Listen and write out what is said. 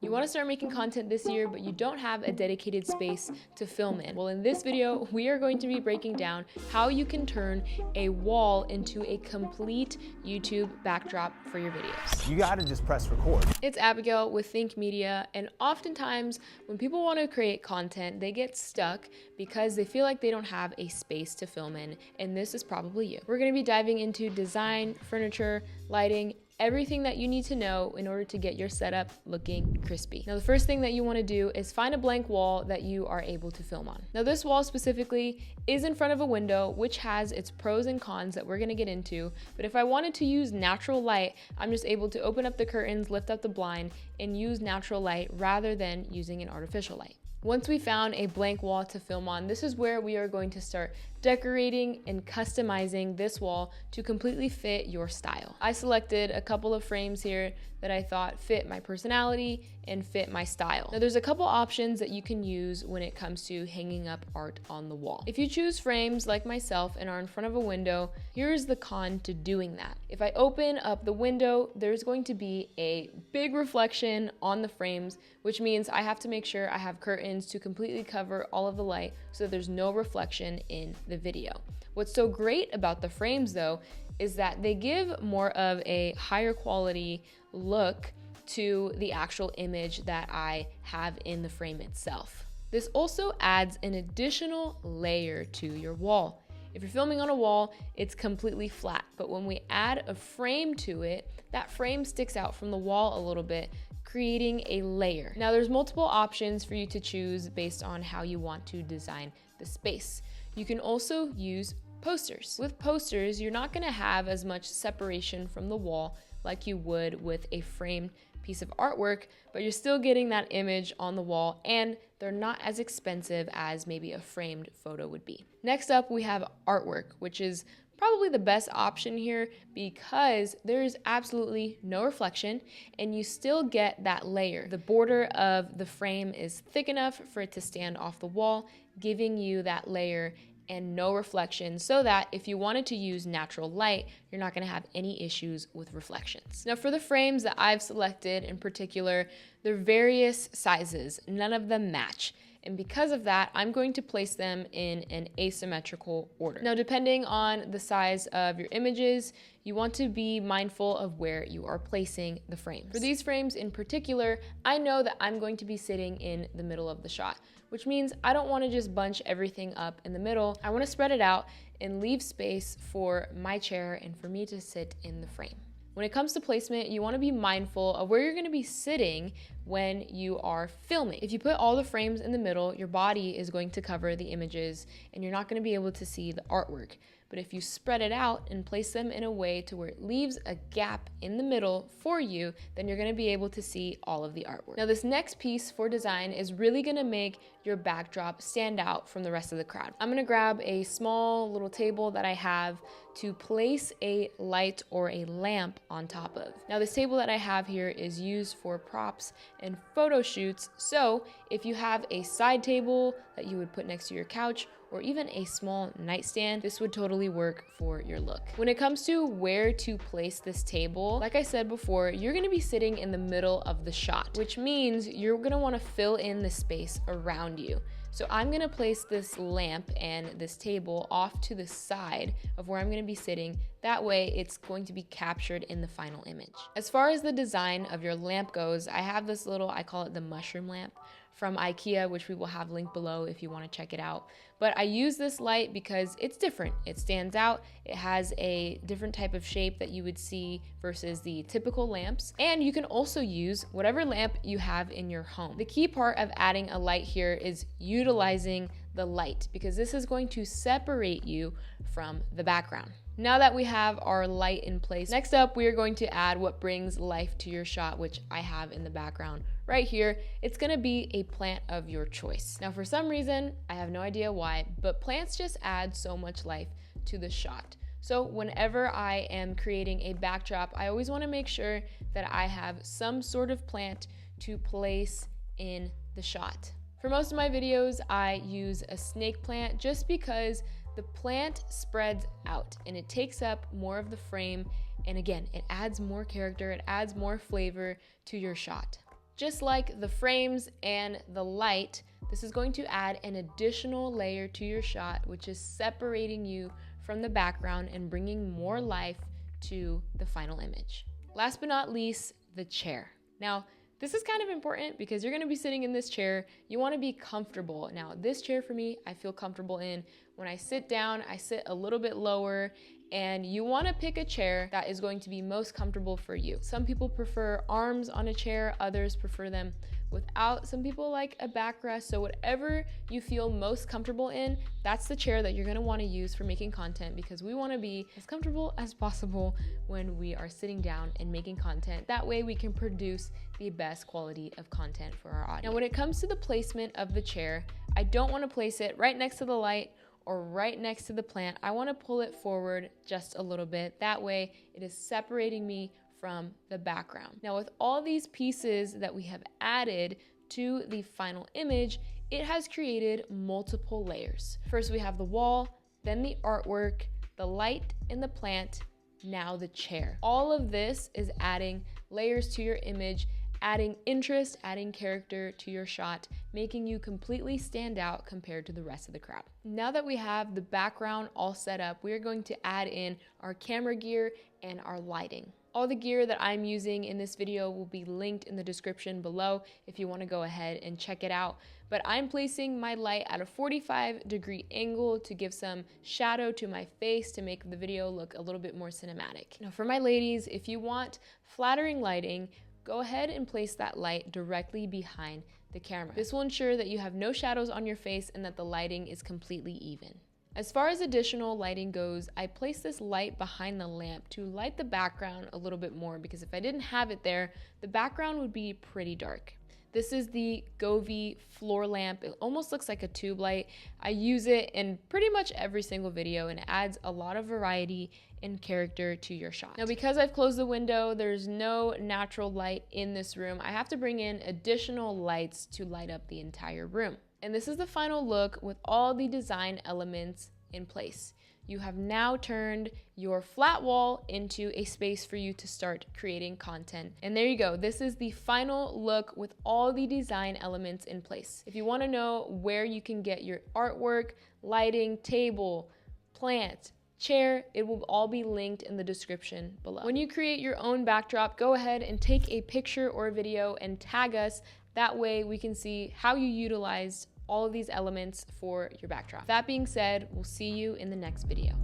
You want to start making content this year, but you don't have a dedicated space to film in. Well, in this video, we are going to be breaking down how you can turn a wall into a complete YouTube backdrop for your videos. You gotta just press record. It's Abigail with Think Media, and oftentimes when people want to create content, they get stuck because they feel like they don't have a space to film in, and this is probably you. We're going to be diving into design, furniture, lighting, everything that you need to know in order to get your setup looking crispy. Now, the first thing that you want to do is find a blank wall that you are able to film on. Now, this wall specifically is in front of a window, which has its pros and cons that we're going to get into. But if I wanted to use natural light, I'm just able to open up the curtains, lift up the blind, and use natural light rather than using an artificial light. Once we found a blank wall to film on, this is where we are going to start decorating and customizing this wall to completely fit your style. I selected a couple of frames here that I thought fit my personality and fit my style. Now, there's a couple options that you can use when it comes to hanging up art on the wall. If you choose frames like myself and are in front of a window, here's the con to doing that. If I open up the window, there's going to be a big reflection on the frames, which means I have to make sure I have curtains to completely cover all of the light so that there's no reflection in the video. What's so great about the frames though is that they give more of a higher quality look to the actual image that I have in the frame itself. This also adds an additional layer to your wall. If you're filming on a wall, it's completely flat, but when we add a frame to it, that frame sticks out from the wall a little bit, creating a layer. Now, there's multiple options for you to choose based on how you want to design the space. You can also use posters. With posters, you're not gonna have as much separation from the wall like you would with a framed piece of artwork, but you're still getting that image on the wall, and they're not as expensive as maybe a framed photo would be. Next up, we have artwork, which is probably the best option here because there is absolutely no reflection and you still get that layer. The border of the frame is thick enough for it to stand off the wall, giving you that layer and no reflection, so that if you wanted to use natural light, you're not gonna have any issues with reflections. Now, for the frames that I've selected in particular, they're various sizes, none of them match. And because of that, I'm going to place them in an asymmetrical order. Now, depending on the size of your images, you want to be mindful of where you are placing the frames. For these frames in particular, I know that I'm going to be sitting in the middle of the shot, which means I don't want to just bunch everything up in the middle. I want to spread it out and leave space for my chair and for me to sit in the frame. When it comes to placement, you want to be mindful of where you're going to be sitting when you are filming. If you put all the frames in the middle, your body is going to cover the images and you're not going to be able to see the artwork. But if you spread it out and place them in a way to where it leaves a gap in the middle for you, then you're going to be able to see all of the artwork. Now, this next piece for design is really going to make your backdrop stand out from the rest of the crowd. I'm going to grab a small little table that I have to place a light or a lamp on top of. Now, this table that I have here is used for props and photo shoots. So if you have a side table that you would put next to your couch, or even a small nightstand, this would totally work for your look. When it comes to where to place this table, like I said before, you're gonna be sitting in the middle of the shot, which means you're gonna wanna fill in the space around you. So I'm gonna place this lamp and this table off to the side of where I'm gonna be sitting. That way it's going to be captured in the final image. As far as the design of your lamp goes, I have this little, I call it the mushroom lamp from IKEA, which we will have linked below if you want to check it out. But I use this light because it's different. It stands out. It has a different type of shape that you would see versus the typical lamps. And you can also use whatever lamp you have in your home. The key part of adding a light here is utilizing the light, because this is going to separate you from the background. Now that we have our light in place, next up we are going to add what brings life to your shot, which I have in the background right here. It's gonna be a plant of your choice. Now, for some reason, I have no idea why, but plants just add so much life to the shot. So whenever I am creating a backdrop, I always wanna make sure that I have some sort of plant to place in the shot. For most of my videos, I use a snake plant just because the plant spreads out and it takes up more of the frame. And again, it adds more character, it adds more flavor to your shot. Just like the frames and the light, this is going to add an additional layer to your shot, which is separating you from the background and bringing more life to the final image. Last but not least, the chair. Now, this is kind of important because you're gonna be sitting in this chair. You wanna be comfortable. Now, this chair for me, I feel comfortable in. When I sit down, I sit a little bit lower, and you wanna pick a chair that is going to be most comfortable for you. Some people prefer arms on a chair, others prefer them without. Some people like a backrest. So whatever you feel most comfortable in, that's the chair that you're gonna wanna use for making content, because we wanna be as comfortable as possible when we are sitting down and making content. That way we can produce the best quality of content for our audience. Now, when it comes to the placement of the chair, I don't wanna place it right next to the light or right next to the plant. I wanna pull it forward just a little bit. That way it is separating me from the background. Now, with all these pieces that we have added to the final image, it has created multiple layers. First, we have the wall, then the artwork, the light and the plant, now the chair. All of this is adding layers to your image, adding interest, adding character to your shot, making you completely stand out compared to the rest of the crowd. Now that we have the background all set up, we're going to add in our camera gear and our lighting. All the gear that I'm using in this video will be linked in the description below if you want to go ahead and check it out. But I'm placing my light at a 45-degree angle to give some shadow to my face to make the video look a little bit more cinematic. Now, for my ladies, if you want flattering lighting, go ahead and place that light directly behind the camera. This will ensure that you have no shadows on your face and that the lighting is completely even. As far as additional lighting goes, I placed this light behind the lamp to light the background a little bit more, because if I didn't have it there, the background would be pretty dark. This is the Govee floor lamp. It almost looks like a tube light. I use it in pretty much every single video, and it adds a lot of variety and character to your shot. Now, because I've closed the window, there's no natural light in this room. I have to bring in additional lights to light up the entire room. And this is the final look with all the design elements in place. You have now turned your flat wall into a space for you to start creating content. And there you go. This is the final look with all the design elements in place. If you want to know where you can get your artwork, lighting, table, plant, chair, it will all be linked in the description below. When you create your own backdrop, go ahead and take a picture or video and tag us. That way we can see how you utilized all of these elements for your backdrop. That being said, we'll see you in the next video.